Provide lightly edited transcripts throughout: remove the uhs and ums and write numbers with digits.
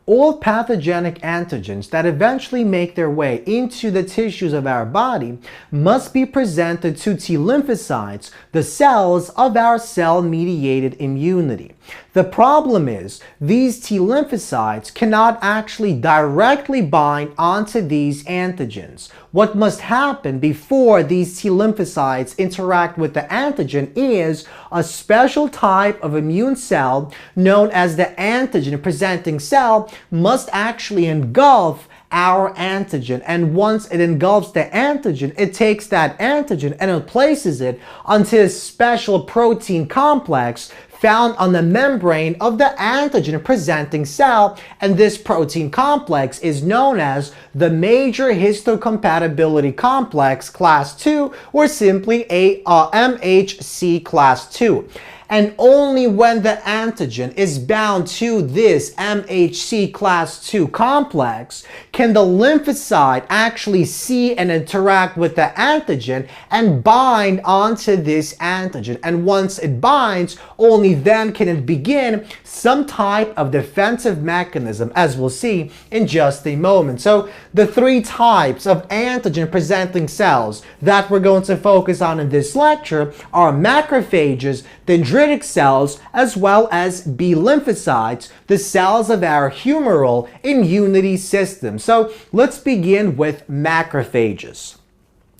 all pathogenic antigens that eventually make their way into the tissues of our body must be presented to T lymphocytes, the cells of our cell-mediated immunity. The problem is these T lymphocytes cannot actually directly bind onto these antigens. What must happen before these T lymphocytes interact with the antigen is a special type of immune cell known as the antigen-presenting cell must actually engulf our antigen, and once it engulfs the antigen, it takes that antigen and it places it onto a special protein complex found on the membrane of the antigen-presenting cell, and this protein complex is known as the major histocompatibility complex class 2, or simply a MHC class 2. And only when the antigen is bound to this MHC class 2 complex can the lymphocyte actually see and interact with the antigen and bind onto this antigen. And once it binds, only then can it begin some type of defensive mechanism, as we'll see in just a moment. So the three types of antigen-presenting cells that we're going to focus on in this lecture are macrophages, dendritic cells, as well as B lymphocytes, the cells of our humoral immunity system. So let's begin with macrophages.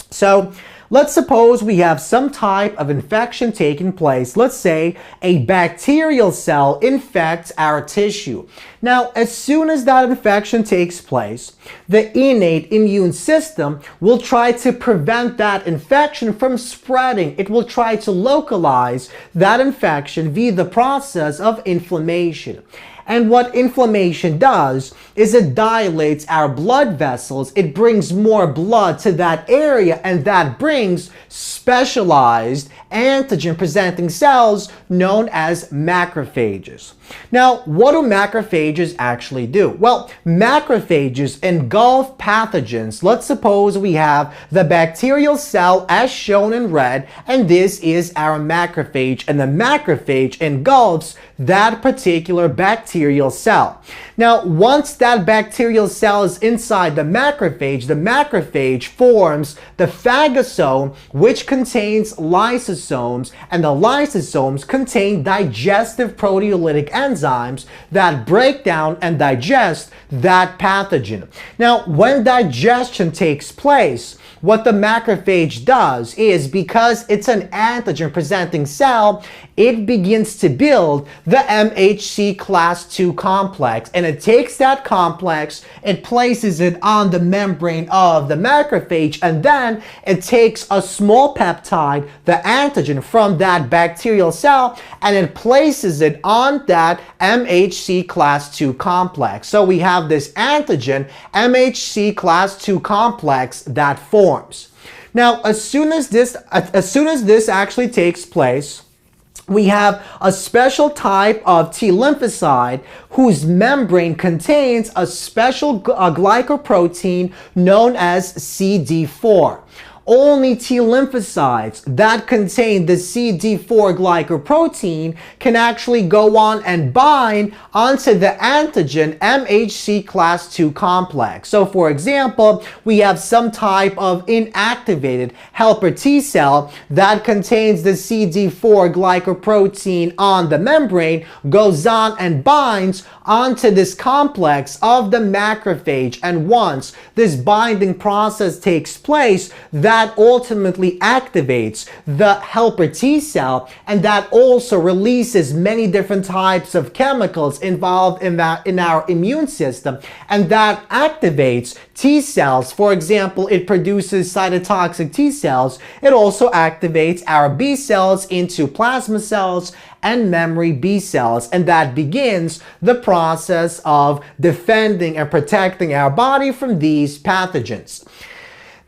So let's suppose we have some type of infection taking place. Let's say a bacterial cell infects our tissue. Now, as soon as that infection takes place, the innate immune system will try to prevent that infection from spreading. It will try to localize that infection via the process of inflammation. And what inflammation does is it dilates our blood vessels. It brings more blood to that area, and that brings specialized antigen-presenting cells known as macrophages. Now, what do macrophages actually do? Well, macrophages engulf pathogens. Let's suppose we have the bacterial cell as shown in red, and this is our macrophage, and the macrophage engulfs that particular bacterial cell. Now, once that bacterial cell is inside the macrophage forms the phagosome, which contains lysosomes, and the lysosomes contain digestive proteolytic enzymes that break down and digest that pathogen. Now, when digestion takes place, what the macrophage does is, because it's an antigen-presenting cell, it begins to build the MHC class 2 complex, and it takes that complex, it places it on the membrane of the macrophage, and then it takes a small peptide, the antigen from that bacterial cell, and it places it on that MHC class 2 complex. So we have this antigen MHC class 2 complex that forms. Now, as soon as this actually takes place, we have a special type of T lymphocyte whose membrane contains a special glycoprotein known as CD4. Only T lymphocytes that contain the CD4 glycoprotein can actually go on and bind onto the antigen MHC class 2 complex. So for example, we have some type of inactivated helper T cell that contains the CD4 glycoprotein on the membrane, goes on and binds onto this complex of the macrophage, and once this binding process takes place, that ultimately activates the helper T cell, and that also releases many different types of chemicals involved in our immune system, and that activates T cells. For example, it produces cytotoxic T cells. It also activates our B cells into plasma cells and memory B cells, and that begins the process of defending and protecting our body from these pathogens.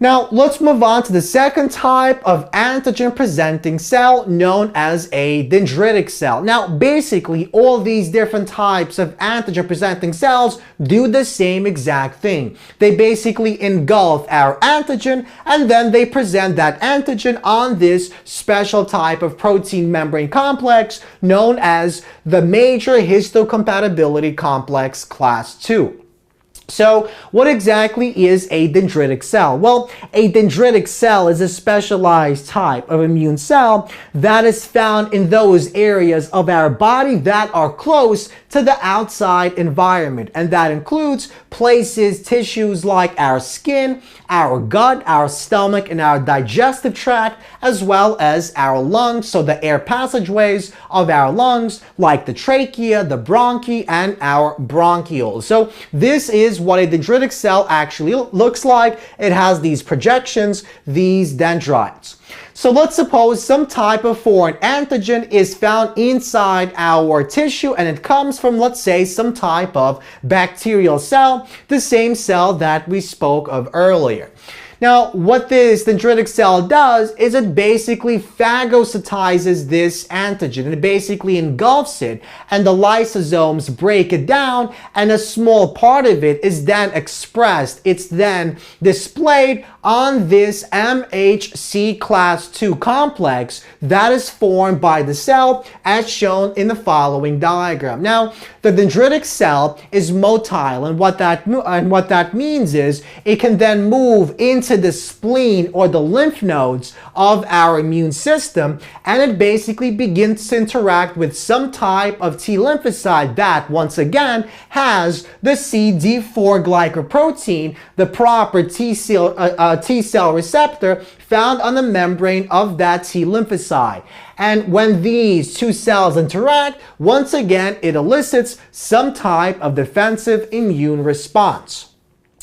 Now, let's move on to the second type of antigen-presenting cell known as a dendritic cell. Now, basically, all these different types of antigen-presenting cells do the same exact thing. They basically engulf our antigen, and then they present that antigen on this special type of protein membrane complex known as the major histocompatibility complex class 2. So what exactly is a dendritic cell? Well, a dendritic cell is a specialized type of immune cell that is found in those areas of our body that are close to the outside environment. And that includes places, tissues like our skin, our gut, our stomach, and our digestive tract, as well as our lungs. So the air passageways of our lungs, like the trachea, the bronchi, and our bronchioles. So this is what a dendritic cell actually looks like. It has these projections, these dendrites. So let's suppose some type of foreign antigen is found inside our tissue and it comes from, let's say, some type of bacterial cell, the same cell that we spoke of earlier. Now, what this dendritic cell does is it basically phagocytizes this antigen. It basically engulfs it, and the lysosomes break it down, and a small part of it is then expressed. It's then displayed on this MHC class 2 complex that is formed by the cell as shown in the following diagram. Now, the dendritic cell is motile, and what that means is it can then move into the spleen or the lymph nodes of our immune system, and it basically begins to interact with some type of T lymphocyte that once again has the CD4 glycoprotein, the proper T cell receptor found on the membrane of that T lymphocyte. And when these two cells interact, once again, it elicits some type of defensive immune response.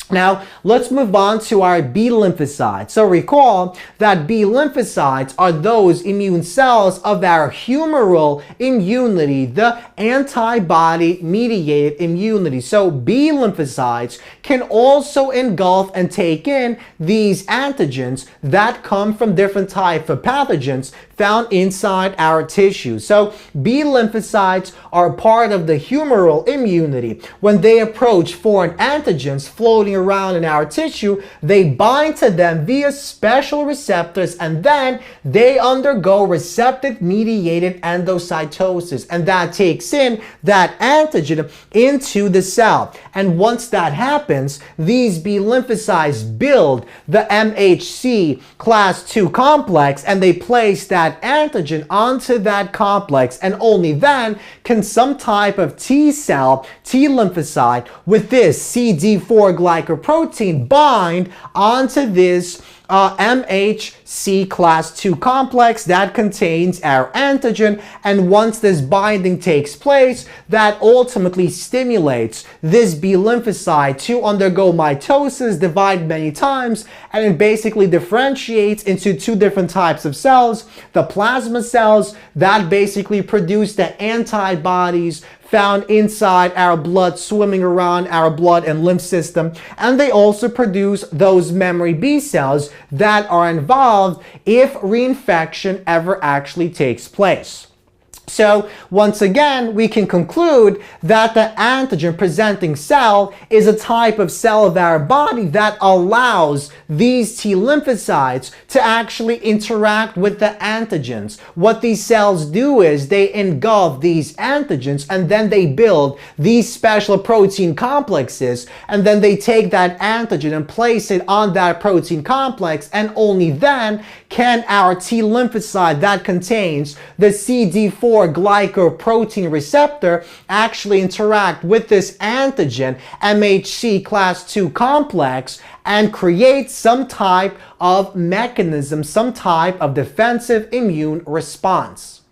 Now, let's move on to our B lymphocytes. So recall that B lymphocytes are those immune cells of our humoral immunity, the antibody-mediated immunity. So B lymphocytes can also engulf and take in these antigens that come from different types of pathogens found inside our tissue. So B lymphocytes are part of the humoral immunity. When they approach foreign antigens floating around in our tissue, they bind to them via special receptors, and then they undergo receptor-mediated endocytosis, and that takes in that antigen into the cell. And once that happens, these B lymphocytes build the MHC class 2 complex, and they place that antigen onto that complex, and only then can some type of T cell, T lymphocyte with this CD4 glycoprotein bind onto this MHC class 2 complex that contains our antigen, and once this binding takes place, that ultimately stimulates this B lymphocyte to undergo mitosis, divide many times, and it basically differentiates into two different types of cells: the plasma cells that basically produce the antibodies found inside our blood, swimming around our blood and lymph system, and they also produce those memory B cells that are involved if reinfection ever actually takes place. So once again, we can conclude that the antigen presenting cell is a type of cell of our body that allows these T lymphocytes to actually interact with the antigens. What these cells do is they engulf these antigens, and then they build these special protein complexes, and then they take that antigen and place it on that protein complex, and only then can our T lymphocyte that contains the CD4 glycoprotein receptor actually interact with this antigen MHC class 2 complex and create some type of mechanism, some type of defensive immune response.